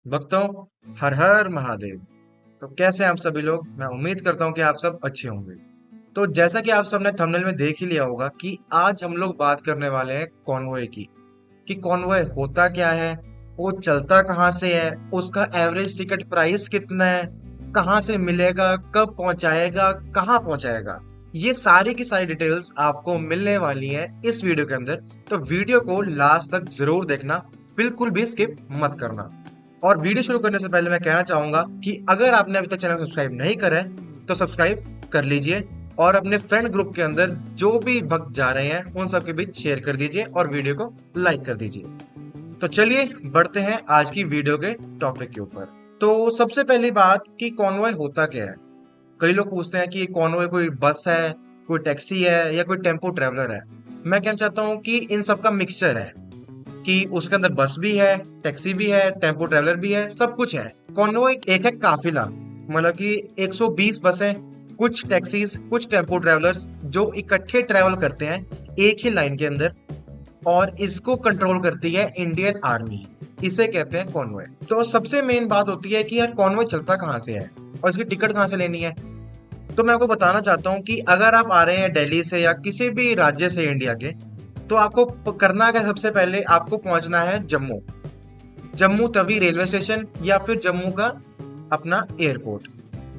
भक्तों, हर हर महादेव। तो कैसे हैं आप सभी लोग? मैं उम्मीद करता हूं कि आप सब अच्छे होंगे। तो जैसा कि आप सबने थंबनेल में देख ही लिया होगा कि आज हम लोग बात करने वाले हैं कॉन्वॉय की, कि कॉन्वॉय होता क्या है, वो चलता कहाँ से है, उसका एवरेज टिकट प्राइस कितना है, कहाँ से मिलेगा, कब पहुंचाएगा, कहाँ पहुंचाएगा। ये सारी की सारी डिटेल्स आपको मिलने वाली हैं इस वीडियो के अंदर। तो वीडियो को लास्ट तक जरूर देखना, बिल्कुल भी स्किप मत करना। और वीडियो शुरू करने से पहले मैं कहना चाहूंगा कि अगर आपने अभी तक चैनल को सब्सक्राइब नहीं करा है तो सब्सक्राइब कर लीजिए और अपने फ्रेंड ग्रुप के अंदर जो भी भक्त जा रहे हैं उन सबके बीच शेयर कर दीजिए और वीडियो को लाइक कर दीजिए। तो चलिए बढ़ते हैं आज की वीडियो के टॉपिक के ऊपर। तो सबसे पहली बात कि कॉन्वॉय होता क्या है। कई लोग पूछते हैं कि कॉन्वॉय कोई बस है, कोई टैक्सी है या कोई टेम्पो ट्रेवलर है। मैं कहना चाहता हूँ कि इन सबका मिक्सचर है, कि उसके अंदर बस भी है, टैक्सी भी है, टेम्पो ट्रैवलर भी है, सब कुछ है। कॉन्वॉय एक है काफिला, मतलब कि 120 बसें, कुछ टैक्सीज, कुछ टेम्पो ट्रैवलर्स जो इकट्ठे ट्रैवल करते हैं एक ही लाइन के अंदर, और इसको कंट्रोल करती है इंडियन आर्मी। इसे कहते हैं कॉन्वॉय। तो सबसे मेन बात होती है कि यार कॉन्वॉय चलता कहाँ से है और इसकी टिकट कहाँ से लेनी है। तो मैं आपको बताना चाहता हूँ कि अगर आप आ रहे हैं दिल्ली से या किसी भी राज्य से इंडिया के, तो आपको करना क्या, सबसे पहले आपको पहुंचना है जम्मू। जम्मू तवी रेलवे स्टेशन या फिर जम्मू का अपना एयरपोर्ट।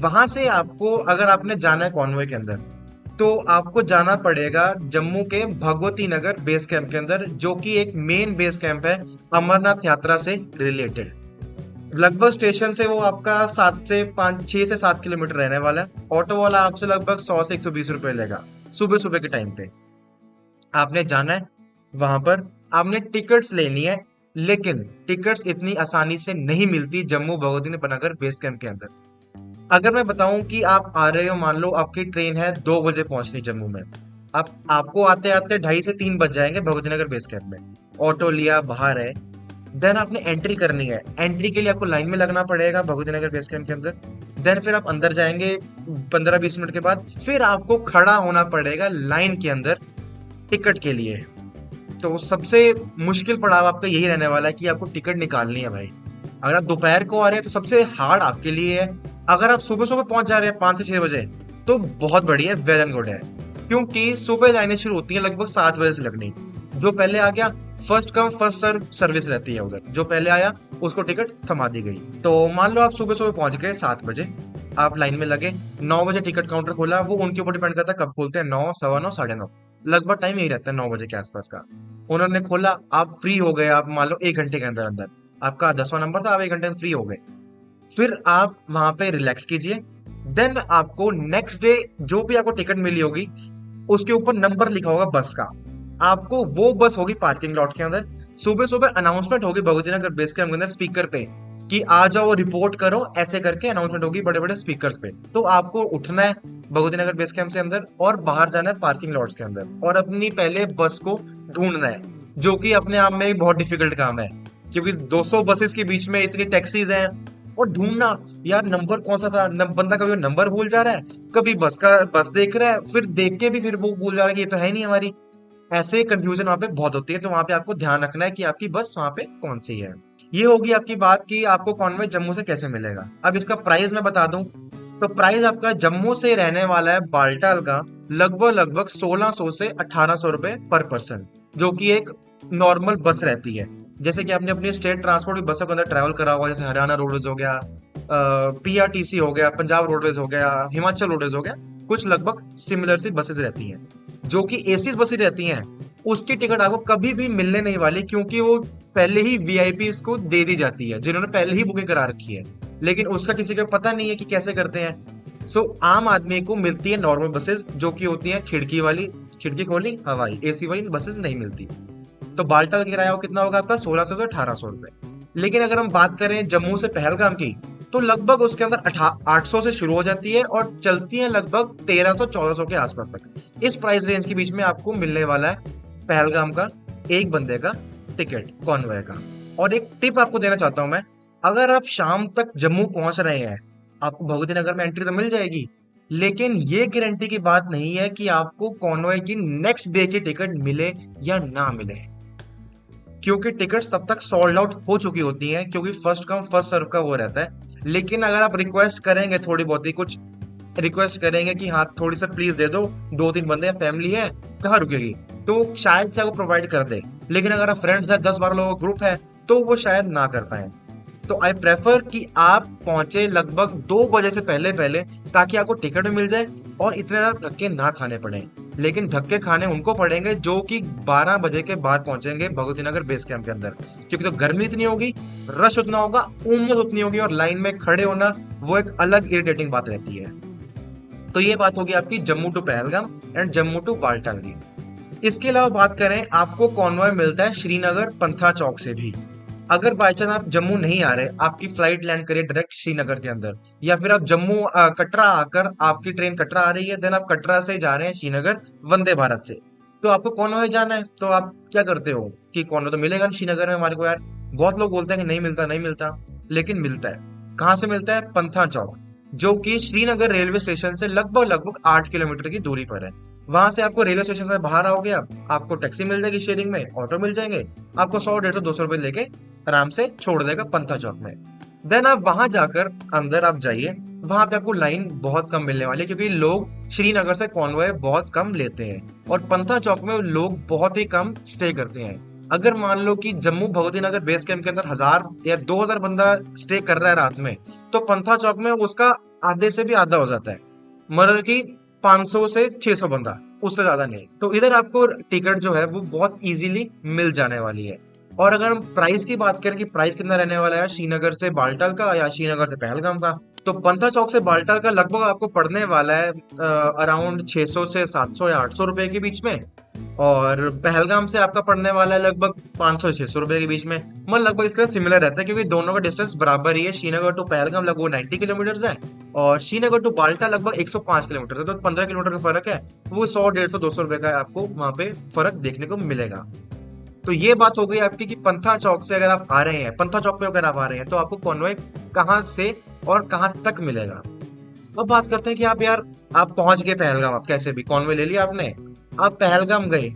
वहां से आपको, अगर आपने जाना है कॉन्वॉय के अंदर, तो आपको जाना पड़ेगा जम्मू के भगवती नगर बेस कैंप के अंदर, जो कि एक मेन बेस कैंप है अमरनाथ यात्रा से रिलेटेड। लगभग स्टेशन से वो आपका 6 से 7 किलोमीटर रहने वाला है। ऑटो वाला आपसे लगभग 100 से 120 रुपए लेगा सुबह सुबह के टाइम पे। आपने जाना है वहां पर, आपने टिकट्स लेनी है, लेकिन टिकट्स इतनी आसानी से नहीं मिलती जम्मू भगवती नगर बेस कैंप के अंदर। अगर मैं बताऊं कि आप आ रहे हो, मान लो आपकी ट्रेन है 2 बजे पहुंचनी जम्मू में, आप आपको आते आते 2:30 से 3 बज जाएंगे भगवती नगर बेस कैंप में। ऑटो लिया, बाहर है, देन आपने एंट्री करनी है। एंट्री के लिए आपको लाइन में लगना पड़ेगा भगवती नगर बेस कैंप के अंदर। देन फिर आप अंदर जाएंगे 15-20 मिनट के बाद, फिर आपको खड़ा होना पड़ेगा लाइन के अंदर टिकट के लिए। तो सबसे मुश्किल पड़ाव आपका यही रहने वाला है कि आपको टिकट निकालनी है भाई। अगर आप दोपहर को आ रहे हैं तो सबसे हार्ड आपके लिए है। अगर आप सुबह सुबह पहुंच जा रहे हैं 5 से 6 बजे, तो बहुत बढ़िया, वेल एंड गुड है। क्योंकि सुबह लाइनें शुरू होती हैं लगभग 7 बजे से लगनी। जो पहले आ गया, first come first serve service रहती है उधर। जो पहले आया उसको टिकट थमा दी गई। तो मान लो आप सुबह सुबह पहुंच गए 7 बजे, आप लाइन में लगे, 9 बजे टिकट काउंटर खोला। वो उनके ऊपर डिपेंड करता है कब खोलते हैं, 9, 9:15, 9:30, लगभग टाइम यही रहता है 9 बजे के आसपास का। उन्होंने खोला, आप फ्री हो गए, आप मान लो 1 घंटे के अंदर अंदर, आपका 10वां नंबर था, आप 1 घंटे में फ्री हो गए। फिर आप वहां पे रिलैक्स कीजिए। देन आपको नेक्स्ट डे जो भी आपको टिकट मिली होगी उसके ऊपर नंबर लिखा होगा बस का, आपको वो बस होगी पार्किंग लॉट के अंदर। सुबह सुबह अनाउंसमेंट होगी भगवती नगर बेस कैंप के अंदर स्पीकर पे कि आ जाओ रिपोर्ट करो, ऐसे करके अनाउंसमेंट होगी बड़े बड़े स्पीकर्स पे। तो आपको उठना है भगवती नगर बेस कैंप से अंदर और बाहर जाना है पार्किंग लॉट्स के अंदर और अपनी पहले बस को ढूंढना है, जो कि अपने आप में एक बहुत डिफिकल्ट काम है, क्योंकि 200 बसेस के बीच में इतनी टैक्सीज हैं। और ढूंढना, यार नंबर कौन सा था, बंदा कभी नंबर भूल जा रहा है, कभी बस देख रहा है, फिर देख के भी फिर वो भूल जा रहा है कि ये तो है नहीं हमारी। ऐसे कंफ्यूजन वहां पे बहुत होती है। तो वहां पे आपको ध्यान रखना है कि आपकी बस वहां पे कौन सी है। ये होगी आपकी बात कि आपको कॉन्वॉय जम्मू से कैसे मिलेगा। अब इसका प्राइस मैं बता दूं, तो प्राइस आपका जम्मू से रहने वाला है बाल्टाल का लगभग लगभग 1600 से 1800 रुपए पर पर्सन, जो कि एक नॉर्मल बस रहती है। जैसे कि आपने अपनी स्टेट ट्रांसपोर्ट की बसों के अंदर ट्रैवल करा होगा, जैसे हरियाणा रोडवेज हो गया, पीआरटीसी हो गया, पंजाब रोडवेज हो गया, हिमाचल रोडवेज हो गया, कुछ लगभग सिमिलर सी बसेस रहती हैं जो कि एसी बसें रहती हैं। उसकी टिकट आपको कभी भी मिलने नहीं वाली, क्योंकि वो पहले ही वीआईपी को दे दी जाती है जिन्होंने पहले ही बुकिंग करा रखी है। लेकिन उसका किसी को पता नहीं है कि कैसे करते हैं। सो आम आदमी को मिलती है नॉर्मल बसेस, जो कि होती हैं खिड़की वाली, खिड़की खोली हवाई, एसी वाली बसेस नहीं मिलती। तो बाल्टा का किराया कितना होगा आपका, 1600 से 1800 रुपए। लेकिन अगर हम बात करें जम्मू से पहलगाम की, तो लगभग उसके अंदर 800 से शुरू हो जाती है और चलती है लगभग 1300-1400 के आसपास तक। इस प्राइस रेंज के बीच में आपको मिलने वाला है पहलगाम का एक बंदे का टिकट कॉन्वॉय का। और एक टिप आपको देना चाहता हूं मैं, अगर आप शाम तक जम्मू पहुंच रहे हैं, आपको भगवती नगर में एंट्री तो मिल जाएगी, लेकिन ये गारंटी की बात नहीं है कि आपको कॉन्वॉय की नेक्स्ट डे की टिकट मिले या ना मिले। क्योंकि टिकट्स तब तक सोल्ड आउट हो चुकी होती हैं, क्योंकि फर्स्ट कम फर्स्ट सर्व का वो रहता है। लेकिन अगर आप रिक्वेस्ट करेंगे, थोड़ी बहुत ही कुछ रिक्वेस्ट करेंगे कि हाँ थोड़ी सर प्लीज दे दो, 2-3 बंदे हैं, फैमिली है, कहाँ रुकेगी, तो शायद से आपको प्रोवाइड कर दे। लेकिन अगर आप फ्रेंड्स है, 10-12 लोगों का ग्रुप है, तो वो शायद ना कर पाए। तो आई प्रेफर कि आप पहुंचे लगभग 2 बजे से पहले पहले, ताकि आपको टिकट भी मिल जाए और इतने ज्यादा धक्के ना खाने पड़े। लेकिन धक्के खाने उनको पड़ेंगे जो कि 12 बजे के बाद पहुंचेंगे भगवती नगर बेस कैंप के अंदर, क्योंकि तो गर्मी इतनी होगी, रश उतना होगा, उम्मत उतनी होगी, और लाइन में खड़े होना वो एक अलग इरिटेटिंग बात रहती है। तो ये बात होगी आपकी Jammu to Pahalgam and Jammu to Baltal की। इसके अलावा बात करें, आपको कॉन्वॉय मिलता है श्रीनगर पंथा चौक से भी। अगर बाई चांस आप जम्मू नहीं आ रहे, आपकी फ्लाइट लैंड करिए डायरेक्ट श्रीनगर के अंदर, या फिर आप जम्मू कटरा आकर, आपकी ट्रेन कटरा आ रही है, देन आप कटरा से जा रहे हैं श्रीनगर वंदे भारत से, तो आपको कॉन्वॉय जाना है, तो आप क्या करते हो कि कॉन्वॉय तो मिलेगा नहीं श्रीनगर में हमारे को यार। बहुत लोग बोलते हैं कि नहीं मिलता नहीं मिलता, लेकिन मिलता है। कहाँ से मिलता है? पंथा चौक, जो कि श्रीनगर रेलवे स्टेशन से लगभग लगभग 8 किलोमीटर की दूरी पर है। वहां से आपको रेलवे स्टेशन से बाहर आओगे आप, आपको टैक्सी मिल जाएगी, शेयरिंग में ऑटो मिल जाएंगे, आपको 100, 150, 200 रुपए लेके आराम से छोड़ देगा पंथा चौक में। देन आप वहां जाकर अंदर आप जाइए, वहां पे आपको लाइन बहुत कम मिलने वाली है, क्योंकि लोग श्रीनगर से कॉन्वॉय बहुत कम लेते हैं, और पंथा चौक में लोग बहुत ही कम स्टे करते हैं। अगर मान लो कि जम्मू भगवती नगर बेस कैंप के अंदर 1000 या 2000 बंदा स्टे कर रहा है रात में, तो पंथा चौक में उसका आधे से भी आधा हो जाता है, मतलब कि 500 से 600 बंदा, उससे ज्यादा नहीं। तो इधर आपको टिकट जो है वो बहुत इजीली मिल जाने वाली है। और अगर हम प्राइस की बात करें कि प्राइस कितना रहने वाला है श्रीनगर से बाल्टाल का या श्रीनगर से पहलगाम का, तो पंथा चौक से बाल्टाल का लगभग आपको पड़ने वाला है अराउंड 600 से 700 या 800 रुपए के बीच में, और पहलगाम से आपका पड़ने वाला है लगभग 500 से 600 रुपए के बीच में। मतलब लगभग इसका सिमिलर रहता है, क्योंकि दोनों का डिस्टेंस बराबर ही है। श्रीनगर टू पहलगाम लगभग 90 किलोमीटर है, और श्रीनगर टू बाल्टा लगभग 105 किलोमीटर है, तो 15 किलोमीटर का फर्क है। वो 100, 150, 200 रुपए का आपको वहां पे फर्क देखने को मिलेगा। तो ये बात हो गई आपकी कि पंथा चौक से अगर आप आ रहे हैं, पंथा चौक पे अगर आप आ रहे हैं, तो आपको कॉन्वॉय कहाँ से और कहाँ तक मिलेगा। अब बात करते हैं कि आप यार, आप पहुंच गए पहलगाम, आप कैसे भी कॉन्वॉय ले लिया आपने, आप पहलगाम गए,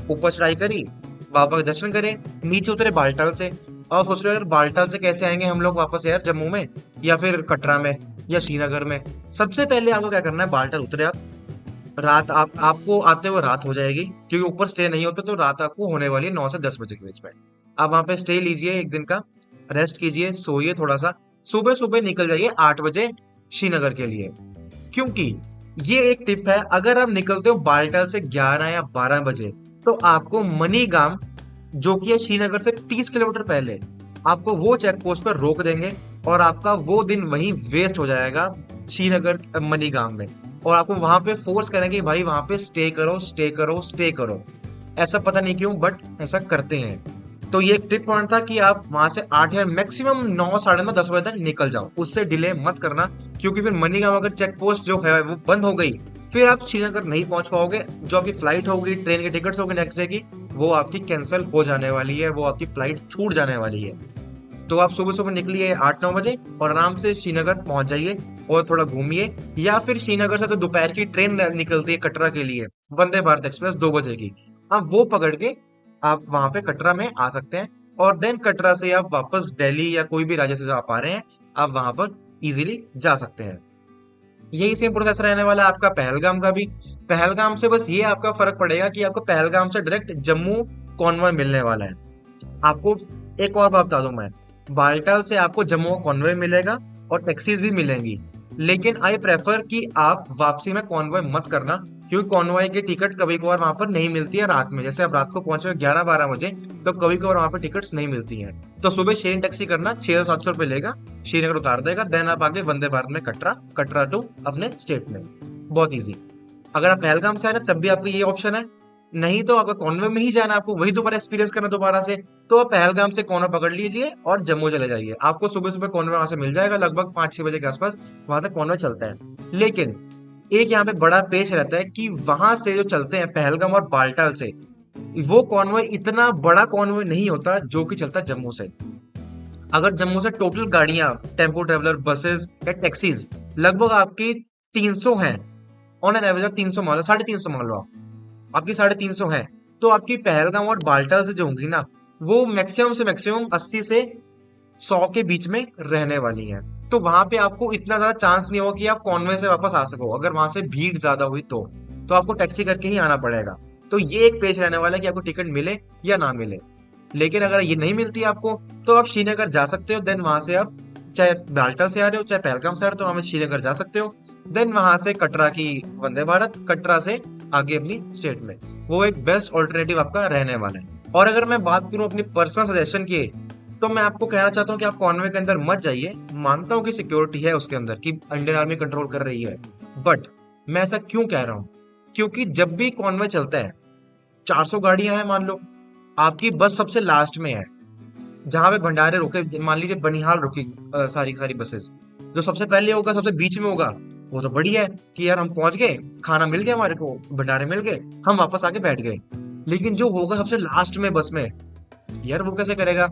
ऊपर चढ़ाई करी, बाबा के दर्शन करे, नीचे उतरे बालटाल से, और सोच रहे हो यार बालटाल से कैसे आएंगे हम लोग वापस यार जम्मू में, या फिर कटरा में, या श्रीनगर में। सबसे पहले आपको क्या करना है, बालटाल उतरे आप, रात आपको आते हुए रात हो जाएगी, क्योंकि ऊपर स्टे नहीं होता, तो रात आपको होने वाली है 9 से 10 बजे के बीच में। आप वहां पे स्टे लीजिए एक दिन का, रेस्ट कीजिए, सोइए थोड़ा सा, सुबह सुबह निकल जाइए 8 बजे श्रीनगर के लिए। क्योंकि ये एक टिप है, अगर आप निकलते हो बाल्टाल से 11 या 12 बजे, तो आपको मनीगाम, जो कि है श्रीनगर से 30 किलोमीटर पहले, आपको वो चेक पोस्ट पर रोक देंगे, और आपका वो दिन वहीं वेस्ट हो जाएगा श्रीनगर मनीगाम में। और आपको वहां पे फोर्स करेंगे भाई वहां पे स्टे करो स्टे करो स्टे करो। ऐसा पता नहीं क्यों, बट ऐसा करते हैं। तो ये एक टिप पॉइंट था कि आप वहां से 8 या मैक्सिमम 9, 9:30, 10 बजे तक निकल जाओ, उससे डिले मत करना, क्योंकि फिर मनीगांव अगर चेक पोस्ट जो है वो बंद हो गई, फिर आप श्रीनगर नहीं पहुंच पाओगे। जो आपकी फ्लाइट होगी, ट्रेन की टिकट्स होगी नेक्स्ट डे की, वो आपकी कैंसिल हो जाने वाली है, वो आपकी फ्लाइट छूट जाने वाली है। तो आप सुबह सुबह निकलिए 8-9 बजे, और आराम से श्रीनगर पहुंच जाइए, और थोड़ा घूमिए। या फिर श्रीनगर से तो दोपहर की ट्रेन निकलती है कटरा के लिए, वंदे भारत एक्सप्रेस 2 बजे की, आप वो पकड़ के आप वहां पे कटरा में आ सकते हैं। और देन कटरा से आप वापस दिल्ली या कोई भी राज्य से आप आ रहे हैं, आप वहां पर इजीली जा सकते हैं। यही सेम प्रोसेस रहने वाला है आपका पहलगाम का भी। पहलगाम से बस ये आपका फर्क पड़ेगा कि आपको पहलगाम से डायरेक्ट जम्मू कॉन्वॉय मिलने वाला है। आपको एक और बात बता दूं मैं, बाल्टाल से आपको जम्मू का कॉन्वॉय मिलेगा और टैक्सीज भी मिलेंगी, लेकिन आई प्रेफर कि आप वापसी में कॉन्वॉय मत करना, क्योंकि कॉन्वॉय की टिकट कभी कभार वहां पर नहीं मिलती है रात में। जैसे आप रात को पहुंचे 11-12 बजे, तो कभी कभार वहां पर टिकट्स नहीं मिलती हैं, तो सुबह शेयरिंग टैक्सी करना, 600-700 रुपए लेगा, श्रीनगर उतार देगा, देन आप आगे वंदे भारत में कटरा, कटरा टू अपने स्टेट में। बहुत ईजी। अगर आप पहलगाम से आ रहे हैं तब भी आपको ये ऑप्शन है, नहीं तो अगर कॉन्वे में ही जाना, आपको वही दोबारा एक्सपीरियंस करना दोबारा से, तो आप पहलगाम से कॉन्वे पकड़ लीजिए और जम्मू चले जाइए। आपको सुबह सुबह कॉन्वे वहां से मिल जाएगा, लगभग 5-6 बजे के आसपास वहां से कॉन्वे चलता है। लेकिन एक यहाँ पे बड़ा पेच रहता है कि वहां से जो चलते हैं पहलगाम और बाल्टाल से, वो कॉन्वे इतना बड़ा कॉन्वे नहीं होता जो कि चलता जम्मू से। अगर जम्मू से टोटल गाड़ियां, टेम्पो ट्रेवलर, बसेस या टैक्सीज लगभग आपकी 300 हैं, ऑन एन एवरेज 300 मान लो, 350 मान लो, आपकी 350 है, तो आपकी पहलगाम और बाल्टाल से जो होंगी ना, वो मैक्सिमम से मैक्सिमम 80 से 100 के बीच में रहने वाली है। तो वहां पे आपको इतना ज्यादा चांस नहीं होगा कि आप कॉन्वे से वापस आ सको। अगर वहां से भीड़ ज्यादा हुई तो आपको टैक्सी करके ही आना पड़ेगा। तो ये एक पेज रहने वाला है कि आपको टिकट मिले या ना मिले। लेकिन अगर ये नहीं मिलती आपको तो आप श्रीनगर जा सकते हो। देन वहां से आप चाहे बाल्टाल से आ रहे हो चाहे पहलगाम से आ रहे हो तो वहां से श्रीनगर जा सकते हो। देन वहां से कटरा की वंदे भारत, कटरा से आगे अपनी स्टेट में, वो एक बेस्ट ऑल्टरनेटिव आपका रहने वाला है। और अगर मैं बात करूं अपनी पर्सनल सजेशन की, तो मैं आपको कहना चाहता हूँ कि आप कॉन्वे के अंदर मत जाइए। मानता हूँ कि सिक्योरिटी है उसके अंदर, कि इंडियन आर्मी कंट्रोल कर रही है, बट मैं ऐसा क्यों कह रहा हूँ? क्योंकि जब भी कॉन्वे चलता है, 400 गाड़ियां हैं मान लो, आपकी बस सबसे लास्ट में है, जहां पे भंडारे रुके, मान लीजिए बनिहाल रुकी, सारी की सारी बसेस। जो सबसे पहले होगा, सबसे बीच में होगा, वो तो बढ़िया है कि यार हम पहुंच गए, खाना मिल गया, हमारे को भंडारे मिल गए, हम वापस आके बैठ गए। लेकिन जो होगा सबसे लास्ट में बस में, यार वो कैसे करेगा?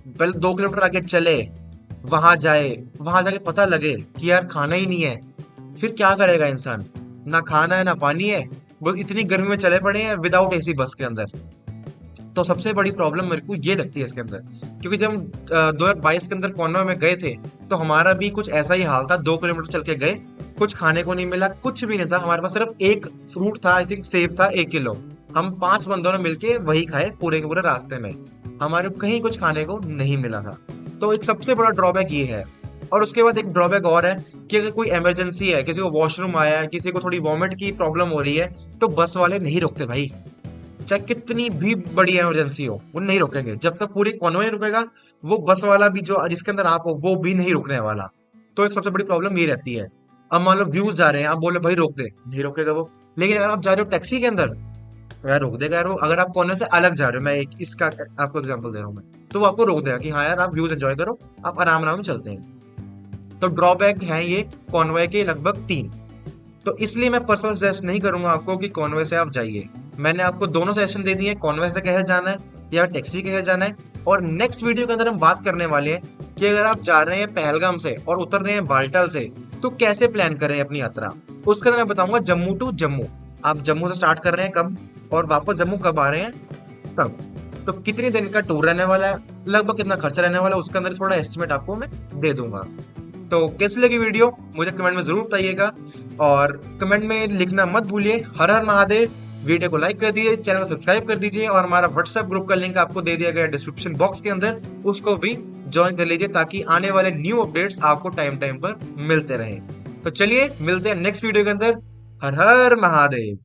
पहले 2 किलोमीटर आगे चले, वहां जाए, वहां जाके पता लगे कि यार खाना ही नहीं है, फिर क्या करेगा इंसान? ना खाना है ना पानी है, वो इतनी गर्मी में चले पड़े हैं विदाउट एसी बस के अंदर। तो सबसे बड़ी प्रॉब्लम मेरे को ये लगती है इसके अंदर। क्योंकि जब हम 2022 के अंदर कॉन्वे में गए थे, तो हमारा भी कुछ ऐसा ही हाल था। 2 किलोमीटर चल के गए, कुछ खाने को नहीं मिला, कुछ भी नहीं था हमारे पास, सिर्फ एक फ्रूट था, आई थिंक सेब था 1 किलो। हम 5 बंदों ने मिलके वही खाए पूरे के पूरे रास्ते में। हमारे को कहीं कुछ खाने को नहीं मिला था। तो एक सबसे बड़ा ड्रॉबैक ये है। और उसके बाद एक ड्रॉबैक और है कि अगर कोई इमरजेंसी है, किसी को वॉशरूम आया है, किसी को थोड़ी वॉमिट की प्रॉब्लम हो रही है, तो बस वाले नहीं रोकते भाई। चाहे कितनी भी बड़ी इमरजेंसी हो, वो नहीं रोकेंगे। जब तक पूरी कॉन्वॉय रुकेगा, वो बस वाला भी जो जिसके अंदर आप हो, वो भी नहीं रुकने वाला। तो एक सबसे बड़ी प्रॉब्लम ये रहती है। अब मान लो व्यूज जा रहे हैं, आप बोले भाई रोक दे, नहीं रोकेगा वो। लेकिन अगर आप जा रहे हो टैक्सी के अंदर, तो यार रोक देगा यार वो। अगर आप कॉर्नर से अलग जा रहे हो, मैं एक इसका आपको एग्जांपल दे रहा हूँ मैं, तो वो आपको रोक देगा कि हाँ यार आप व्यूज एंजॉय करो, आप आराम आराम चलते हैं। तो ड्रॉबैक है ये कॉन्वॉय के लगभग 3। तो इसलिए मैं पर्सनल सजेस्ट नहीं करूंगा आपको कि कॉन्वे से आप जाइए। मैंने आपको दोनों सेशन दे दिए, कॉन्वे से कैसे जाना है या टैक्सी कैसे जाना है। और नेक्स्ट वीडियो के अंदर हम बात करने वाले हैं कि अगर आप जा रहे हैं पहलगाम से और उतर रहे हैं बाल्टाल से, तो कैसे प्लान करें अपनी यात्रा। उसके अंदर मैं बताऊंगा जम्मू टू जम्मू, आप जम्मू से स्टार्ट कर रहे हैं कब, और वापस जम्मू कब आ रहे हैं तब। तो कितने दिन का टूर रहने वाला है, लगभग कितना खर्चा रहने वाला है, उसके अंदर थोड़ा एस्टिमेट आपको मैं दे दूंगा। तो कैसी लगी वीडियो मुझे कमेंट में जरूर बताइएगा। और कमेंट में लिखना मत भूलिए। हर हर महादेव। वीडियो को लाइक कर दीजिए, चैनल को सब्सक्राइब कर दीजिए, और हमारा व्हाट्सएप ग्रुप का लिंक आपको दे दिया गया डिस्क्रिप्शन बॉक्स के अंदर, उसको भी ज्वाइन कर लीजिए ताकि आने वाले न्यू अपडेट्स आपको टाइम टाइम पर मिलते रहें। तो चलिए मिलते हैं नेक्स्ट वीडियो के अंदर। हर हर महादेव।